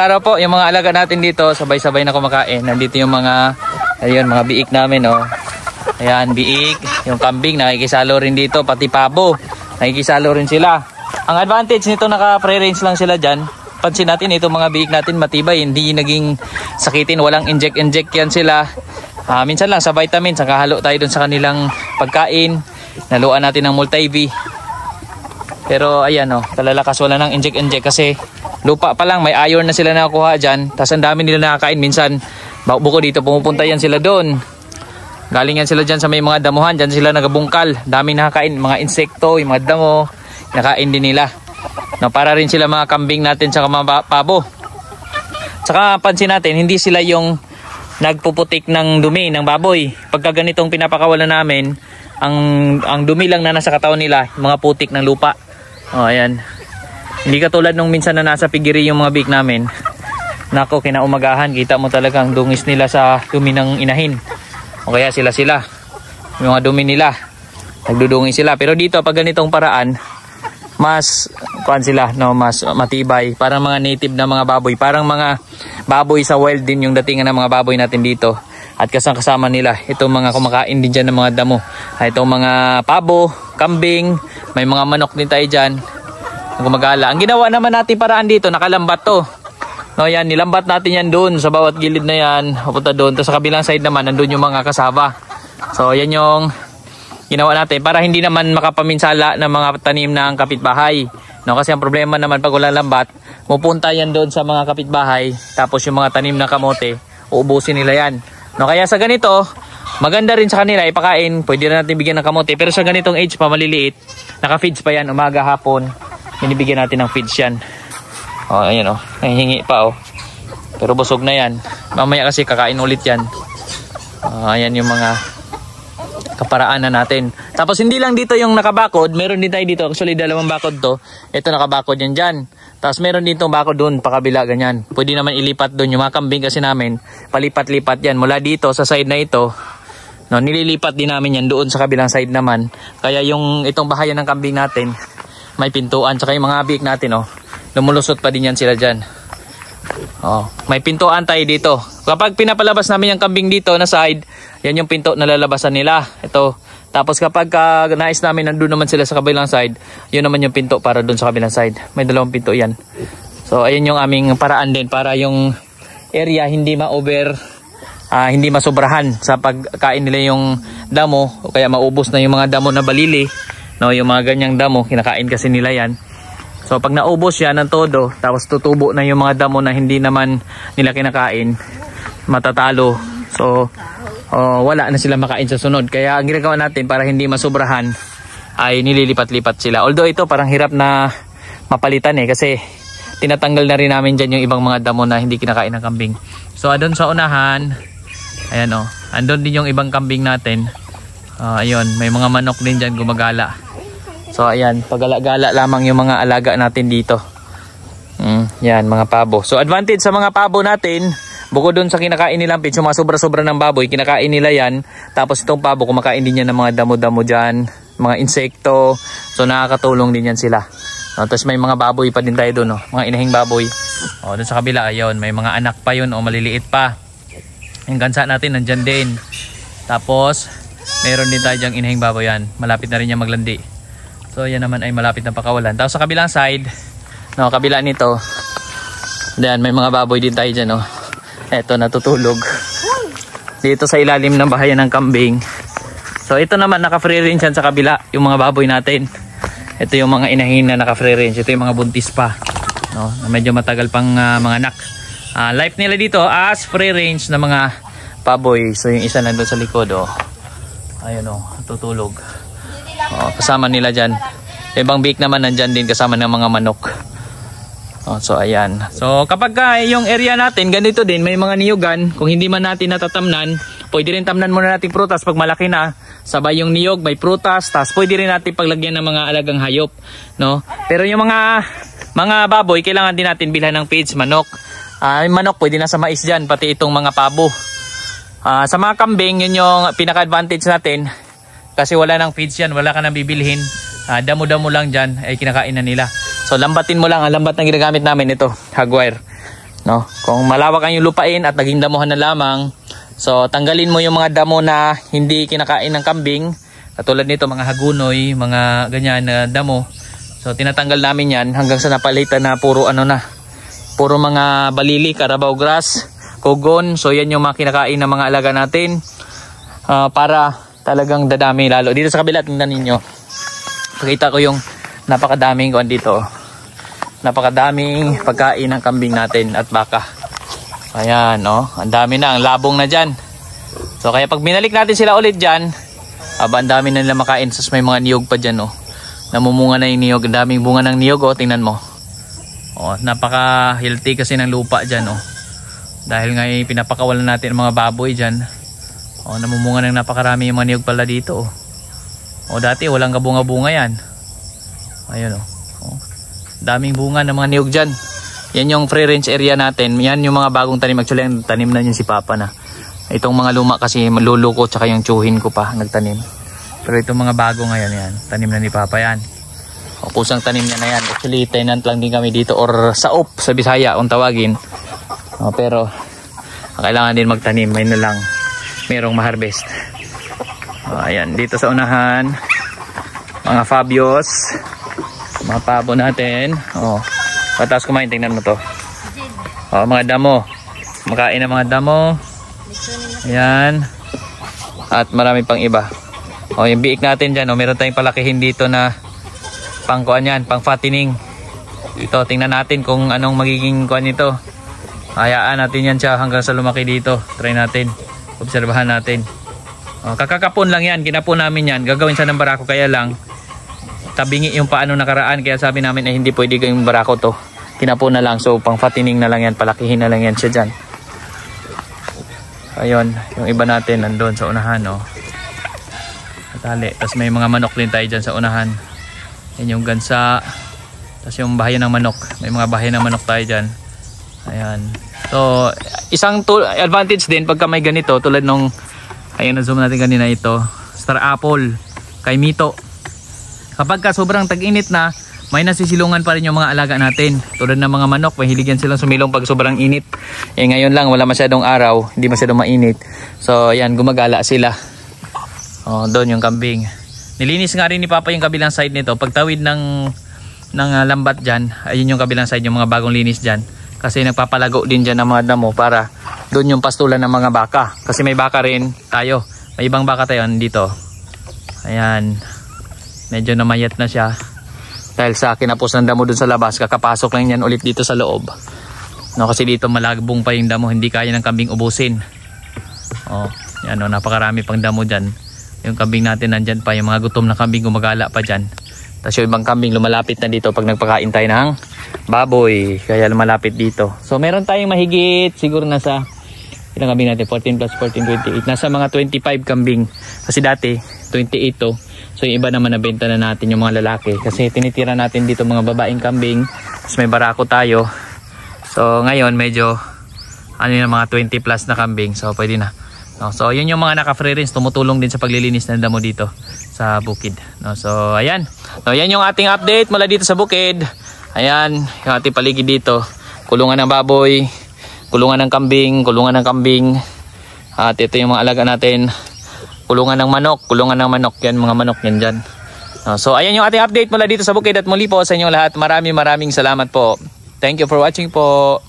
Araw po, yung mga alaga natin dito, sabay-sabay na kumakain. Nandito yung mga, ayun, mga biik namin, oh. Ayan, biik, yung kambing, nakikisalo rin dito, pati pabo, nakikisalo rin sila. Ang advantage nito, naka-free range lang sila dyan. Pansin natin, itong mga biik natin matibay, hindi naging sakitin, walang inject yan sila. Minsan lang sa vitamins, nakahalo tayo dun sa kanilang pagkain. Naluan natin ng multi-V. Pero ayan, oh, kalalakas, wala nang inject kasi lupa pa lang, may iron na sila nakakuha dyan. Tapos ang dami nila nakakain. Minsan, buko dito, pumupunta yan sila doon. Galing yan sila dyan sa may mga damuhan. Dyan sila nagabungkal. Daming nakakain. Mga insekto, yung mga damo, nakain din nila. No, para rin sila mga kambing natin sa mga pabo. Tsaka pansin natin, hindi sila yung nagpuputik ng dumi ng baboy. Pagka ganitong pinapakawalan namin, ang dumi lang na nasa katawan nila, mga putik ng lupa. Oh, ayan. Hindi katulad nung minsan na nasa pigiri yung mga biik namin. Nako, kinaumagahan, kita mo talaga ang dungis nila sa dumi ng inahin. O kaya sila. Yung mga dumi nila, nagdudungi sila. Pero dito, pag ganitong paraan, mas sila, no, mas matibay. Parang mga native na mga baboy. Parang mga baboy sa wild din yung datingan ng mga baboy natin dito. At kasama nila, itong mga kumakain din dyan ng mga damo. Itong mga pabo, kambing, may mga manok din tayo dyan. Gumagala. Ang ginawa naman natin paraan dito, nakalambat to. No, yan, nilambat natin yan doon sa bawat gilid na yan, papunta doon. Tapos sa kabilang side naman, nandun yung mga kasaba. So, yan yung ginawa natin para hindi naman makapaminsala ng mga tanim ng kapitbahay. No, kasi ang problema naman pag walang lambat, pupunta yan doon sa mga kapitbahay. Tapos yung mga tanim na kamote, uubusin nila yan. No, kaya sa ganito, maganda rin sa kanila ipakain. Pwede rin natin bigyan ng kamote. Pero sa ganitong age pa, maliliit, naka-feeds pa yan, umaga, hapon. Binibigyan natin ng feeds yan. O, ayan o. Nahihingi pa o. Pero busog na yan. Mamaya kasi kakain ulit yan. Ayan yung mga kaparaanan natin. Tapos hindi lang dito yung nakabakod. Meron din tayo dito. Actually, dalawang bakod to. Ito nakabakod yan dyan. Tapos meron dito bakod doon, pakabila, ganyan. Pwede naman ilipat doon. Yung mga kambing kasi namin, palipat-lipat yan. Mula dito sa side na ito, no, nililipat din namin yan doon sa kabilang side naman. Kaya yung itong bahayan ng kambing natin, may pintuan. Tsaka yung mga biik natin, oh, lumulusot pa din yan sila dyan. Oh, may pintuan tayo dito. Kapag pinapalabas namin yung kambing dito na side, yan yung pinto na lalabasan nila. Ito. Tapos kapag nais namin nandun naman sila sa kabilang side, yun naman yung pinto para dun sa kabilang side. May dalawang pinto yan. So ayun yung aming paraan din para yung area hindi ma-over, hindi masobrahan sa pagkain nila yung damo. O kaya maubos na yung mga damo na balili. No, yung mga ganyang damo, kinakain kasi nila yan. So pag naubos yan ng todo, tapos tutubo na yung mga damo na hindi naman nila kinakain, matatalo. So wala na sila makain sa sunod. Kaya ang ginagawa natin para hindi masobrahan ay nililipat-lipat sila. Although ito parang hirap na mapalitan kasi tinatanggal na rin namin dyan yung ibang mga damo na hindi kinakain ng kambing. So andun sa unahan, ayan o, andun din yung ibang kambing natin. Ayun, may mga manok din dyan gumagala. So ayan, pagala-gala lamang yung mga alaga natin dito. Yan, mga pabo. So advantage sa mga pabo natin, bukod dun sa kinakain nilang feeds, yung mga sobra-sobra ng baboy, kinakain nila yan. Tapos itong pabo, kumakain din yan ng mga damo-damo dyan, mga insekto. So nakakatulong din yan sila. Tapos may mga baboy pa din tayo dun, mga inahing baboy. Dun sa kabila, ayun, may mga anak pa yun, maliliit pa. Yung gansa natin, nandyan din. Tapos, meron din tayo dyang inahing baboy yan. Malapit na rin yan maglandi. So yan naman ay malapit na pakawalan. Tapos sa kabilang side, kabila nito, diyan may mga baboy din tayo dyan. Eto, natutulog dito sa ilalim ng bahayan ng kambing. So ito naman, naka-free range yan sa kabila, yung mga baboy natin. Ito yung mga inahin na naka-free range. Ito yung mga buntis pa, na medyo matagal pang mga anak. Life nila dito as free range na mga baboy. So yung isa nandun sa likod, ayun, natutulog. Kasama nila dyan. Ibang biik naman nandyan din kasama ng mga manok. So ayan. So kapag yung area natin ganito din, may mga niyugan. Kung hindi man natin natatamnan, pwede rin tamnan muna natin prutas pag malaki na. Sabay yung niyog, may prutas. Tapos pwede rin natin paglagyan ng mga alagang hayop, Pero yung mga baboy, kailangan din natin bilhan ng feeds, manok. Manok pwede na sa mais dyan, pati itong mga pabo. Sa mga kambing, yun yung pinaka-advantage natin. Kasi wala nang feeds yan, wala ka nang bibilhin. Damo-damo lang dyan, ay kinakain na nila. So lambatin mo lang, ang lambat na ginagamit namin ito, hagwire. No? Kung malawak ang yung lupain at naging damuhan na lamang, so tanggalin mo yung mga damo na hindi kinakain ng kambing. Katulad nito, mga hagunoy, mga ganyan na damo. So tinatanggal namin yan hanggang sa napalitan na puro ano na. Puro mga balili, carabao grass, kugon. So yan yung mga kinakain ng mga alaga natin. Para talagang dadami lalo. Dito sa kabila, tingnan ninyo. Pakita ko yung napakadaming kuwan dito. Napakadaming pagkain ng kambing natin at baka. Ayan, oh. Ang dami na. Ang labong na dyan. So kaya pag binalik natin sila ulit dyan, ang dami na nila makain. Sus, may mga niyog pa dyan, oh. Namumunga na yung niyog. Ang daming bunga ng niyog, oh. Tingnan mo. Oh, napaka-healthy kasi ng lupa dyan, oh. Dahil nga pinapakawalan natin ang mga baboy dyan. Oh, namumunga ng napakarami yung mga niyog pala dito, oh. Oh, dati walang kabunga-bunga yan. Ayun, oh. Oh. Daming bunga ng mga niyog dyan. Yan yung free range area natin. Yan yung mga bagong tanim. Actually, ang tanim na yun si Papa na. Itong mga luma kasi maluluko tsaka yung tsuhin ko pa nagtanim. Pero itong mga bago ngayon yan, tanim na ni Papa yan. O, kusang tanim niya na yan. Actually, tenant lang din kami dito or saop sa Bisaya kung tawagin. O, pero kailangan din magtanim. May na lang merong ma-harvest. O, ayan, dito sa unahan mga Fabios, mga pabo natin. O, pataas kumain, tingnan mo to. O, mga damo. Makain ng mga damo. Ayan. At marami pang iba. O, yung biik natin dyan, o, meron tayong palakihin dito na pang kuan yan, pang fattening. Ito, tingnan natin kung anong magiging kuan nito. Hayaan natin yan siya hanggang sa lumaki dito. Try natin. Obserbahan natin. O, kakakapon lang yan, kinapon namin yan. Gagawin siya ng barako, kaya lang tabingi yung paano nakaraan. Kaya sabi namin ay hindi pwede gawing barako to. Kinapon na lang, so pang fattening na lang yan. Palakihin na lang yan siya dyan. Ayun, yung iba natin nandun sa unahan, oh. Tali. Tapos may mga manok din tayo dyan sa unahan. Yan yung gansa. Tapos yung bahayan ng manok. May mga bahayan ng manok tayo dyan. Ayan. So, isang advantage din pagka may ganito. Tulad nung, ayan, na-zoom natin kanina ito. Star apple. Kay Mito. Kapag ka sobrang tag-init na, may nasisilungan pa rin yung mga alaga natin. Tulad ng mga manok, mahilig yan silang sumilong pag sobrang init. Eh ngayon lang, wala masyadong araw. Hindi masyadong mainit. So, ayan, gumagala sila. Oh, doon yung kambing. Nilinis nga rin ni Papa yung kabilang side nito. Pagtawid ng lambat dyan, ayun yung kabilang side, yung mga bagong linis dyan. Kasi nagpapalago din dyan ng mga damo para doon yung pastulan ng mga baka. Kasi may baka rin tayo. May ibang baka tayo dito. Ayan. Medyo namayat na siya. Dahil sa kinapos ng damo doon sa labas, kakapasok lang yan ulit dito sa loob. No, kasi dito malagbong pa yung damo. Hindi kaya ng kambing ubusin. Oh, yan, no, napakarami pang damo dyan. Yung kambing natin nandyan pa, yung mga gutom na kambing gumagala pa dyan. Tapos yung ibang kambing lumalapit na dito pag nagpakain tayo ng baboy. Kaya lumalapit dito. So meron tayong mahigit siguro nasa, ilang kambing natin? 14 plus 14, 28. Nasa mga 25 kambing. Kasi dati 28 to. So yung iba naman nabenta na natin yung mga lalaki. Kasi tinitira natin dito mga babaeng kambing. Tapos may barako tayo. So ngayon medyo ano yung mga 20 plus na kambing. So pwede na. No, so yun yung mga naka-free range, tumutulong din sa paglilinis ng damo dito sa bukid. No, so ayan. So yan yung ating update mula dito sa bukid. Ayan, yung ating paligid dito. Kulungan ng baboy, kulungan ng kambing, kulungan ng kambing. At ito yung mga alaga natin. Kulungan ng manok, kulungan ng manok. Yan mga manok yan dyan. No, so ayan yung ating update mula dito sa bukid at muli po sa inyong lahat. Maraming salamat po. Thank you for watching po.